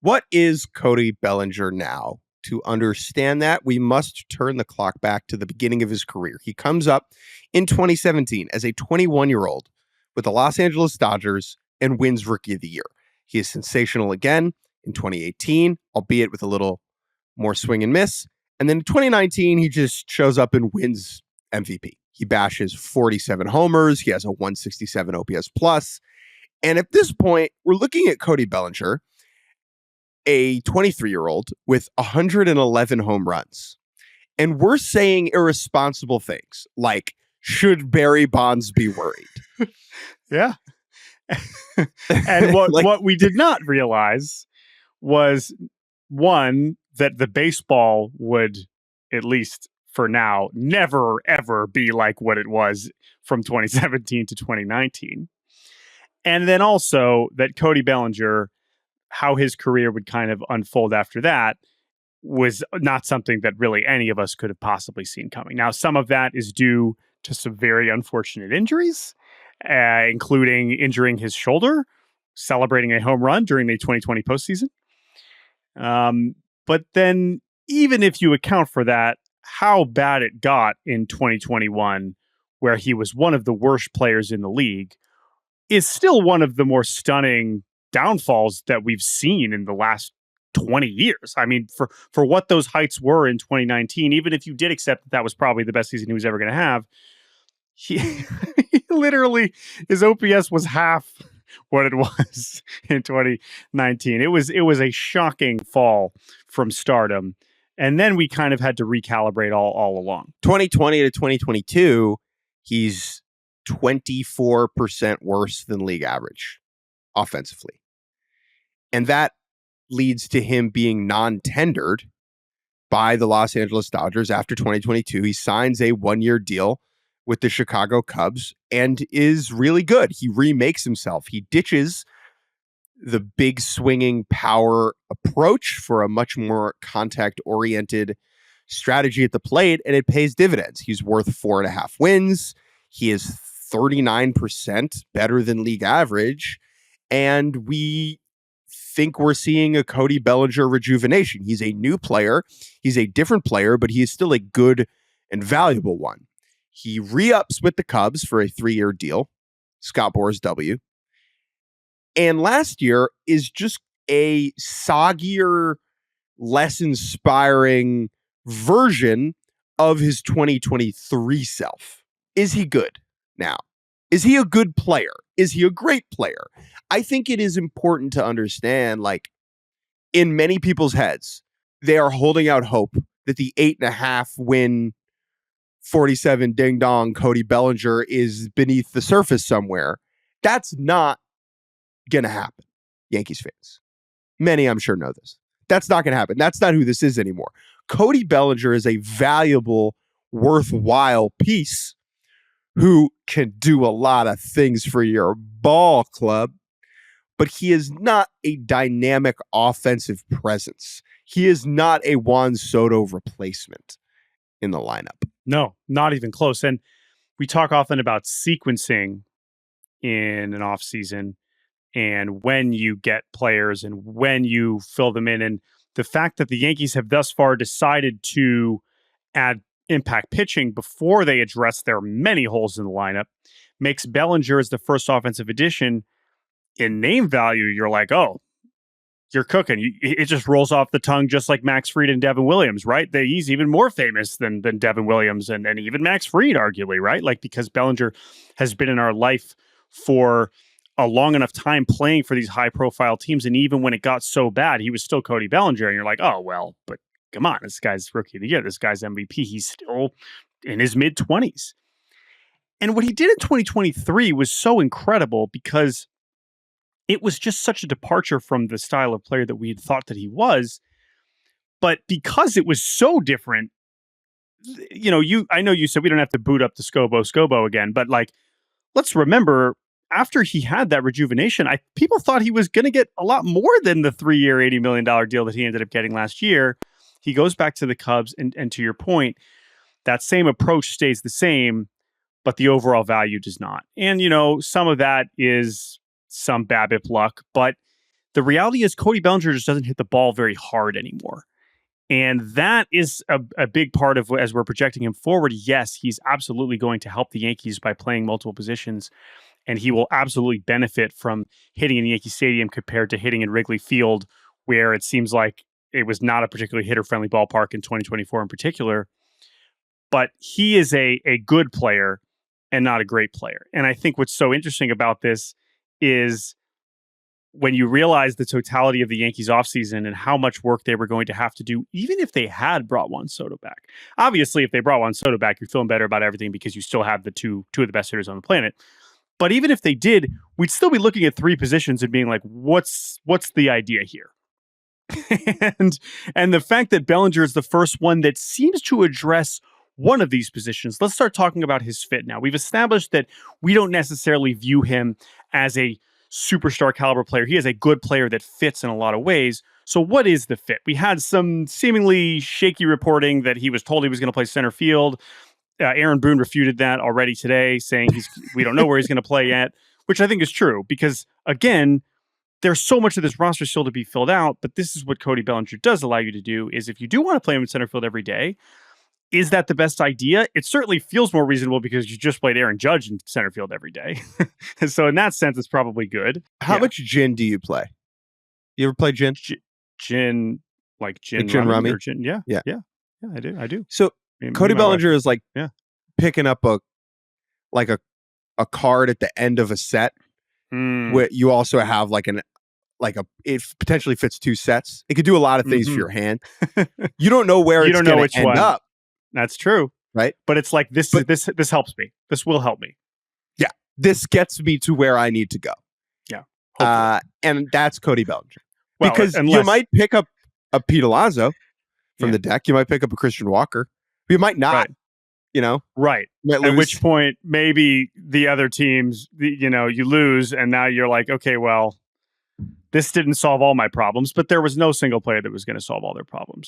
What is Cody Bellinger now? To understand that, we must turn the clock back to the beginning of his career. He comes up in 2017 as a 21-year-old with the Los Angeles Dodgers and wins Rookie of the Year. He is sensational again in 2018, albeit with a little more swing and miss. And then in 2019, he just shows up and wins MVP. He bashes 47 homers. He has a 167 OPS plus. And at this point, we're looking at Cody Bellinger, a 23-year-old with 111 home runs. And we're saying irresponsible things like, should Barry Bonds be worried? Yeah. And what we did not realize was, one, that the baseball would, at least for now, never, ever be like what it was from 2017 to 2019. And then also that Cody Bellinger, how his career would kind of unfold after that, was not something that really any of us could have possibly seen coming. Now, some of that is due to some very unfortunate injuries, including injuring his shoulder, celebrating a home run during the 2020 postseason. But then even if you account for that, how bad it got in 2021, where he was one of the worst players in the league, is still one of the more stunning downfalls that we've seen in the last 20 years. I mean, for what those heights were in 2019, even if you did accept that was probably the best season he was ever going to have, he literally, his OPS was half what it was in 2019. It was a shocking fall from stardom. And then we kind of had to recalibrate all along. 2020 to 2022, he's 24% worse than league average offensively. And that leads to him being non-tendered by the Los Angeles Dodgers after 2022. He signs a one-year deal with the Chicago Cubs and is really good. He remakes himself. He ditches the big swinging power approach for a much more contact-oriented strategy at the plate, and it pays dividends. He's worth 4.5 wins. He is 39% better than league average, and we think we're seeing a Cody Bellinger rejuvenation. He's a new player. He's a different player, but he is still a good and valuable one. He re-ups with the Cubs for a 3-year deal. Scott Boras W. And last year is just a soggier, less inspiring version of his 2023 self. Is he good now? Is he a good player? Is he a great player? I think it is important to understand, like, in many people's heads, they are holding out hope that the 8.5 win 47 ding dong Cody Bellinger is beneath the surface somewhere. That's not going to happen, Yankees fans. Many, I'm sure, know this. That's not going to happen. That's not who this is anymore. Cody Bellinger is a valuable, worthwhile piece who can do a lot of things for your ball club, but he is not a dynamic offensive presence. He is not a Juan Soto replacement in the lineup. No, not even close. And we talk often about sequencing in an offseason and when you get players and when you fill them in. And the fact that the Yankees have thus far decided to add impact pitching before they address their many holes in the lineup makes Bellinger as the first offensive addition in name value. You're like, oh, you're cooking. It just rolls off the tongue, just like Max Fried and Devin Williams, right? He's even more famous than Devin Williams and even Max Fried, arguably, right? Like, because Bellinger has been in our life for a long enough time playing for these high-profile teams, and even when it got so bad, he was still Cody Bellinger, and you're like, oh, well, but come on, this guy's Rookie of the Year, this guy's MVP, he's still in his mid-20s. And what he did in 2023 was so incredible because it was just such a departure from the style of player that we had thought that he was. But because it was so different, you know, I know you said we don't have to boot up the Scobo again, but like, let's remember, after he had that rejuvenation, people thought he was going to get a lot more than the 3-year, $80 million deal that he ended up getting last year. He goes back to the Cubs, and to your point, that same approach stays the same, but the overall value does not. And, you know, some of that is some BABIP luck, but The reality is Cody Bellinger just doesn't hit the ball very hard anymore. And that is a big part of, as we're projecting him forward. Yes, he's absolutely going to help the Yankees by playing multiple positions, and he will absolutely benefit from hitting in Yankee Stadium compared to hitting in Wrigley Field, where it seems like it was not a particularly hitter-friendly ballpark in 2024 in particular. But he is a good player and not a great player. And I think what's so interesting about this is when you realize the totality of the Yankees offseason and how much work they were going to have to do, even if they had brought Juan Soto back. Obviously, if they brought Juan Soto back, you're feeling better about everything because you still have the two of the best hitters on the planet. But even if they did, we'd still be looking at three positions and being like, what's the idea here? and the fact that Bellinger is the first one that seems to address one of these positions. Let's start talking about his fit now. We've established that we don't necessarily view him as a superstar caliber player. He is a good player that fits in a lot of ways. So what is the fit? We had some seemingly shaky reporting that he was told he was going to play center field. Aaron Boone refuted that already today, saying we don't know where he's going to play yet, which I think is true because, again, there's so much of this roster still to be filled out, but this is what Cody Bellinger does allow you to do, is if you do want to play him in center field every day, is that the best idea? It certainly feels more reasonable because you just played Aaron Judge in center field every day. So in that sense, it's probably good. How much gin do you play? You ever play gin? Gin, like gin rummy? or gin? Yeah, I do. So Cody Bellinger is like picking up a card at the end of a set where you also have it potentially fits two sets. It could do a lot of things for your hand. You don't know where it's going to end up. That's true. Right. But it's like, this helps me. This will help me. Yeah. This gets me to where I need to go. Yeah. And that's Cody Bellinger. Well, because you might pick up a Pete Alonso from the deck. You might pick up a Christian Walker. You might not. Right. You know? Right. At which point, maybe the other teams, you lose, and now you're like, okay, well, this didn't solve all my problems, but there was no single player that was going to solve all their problems.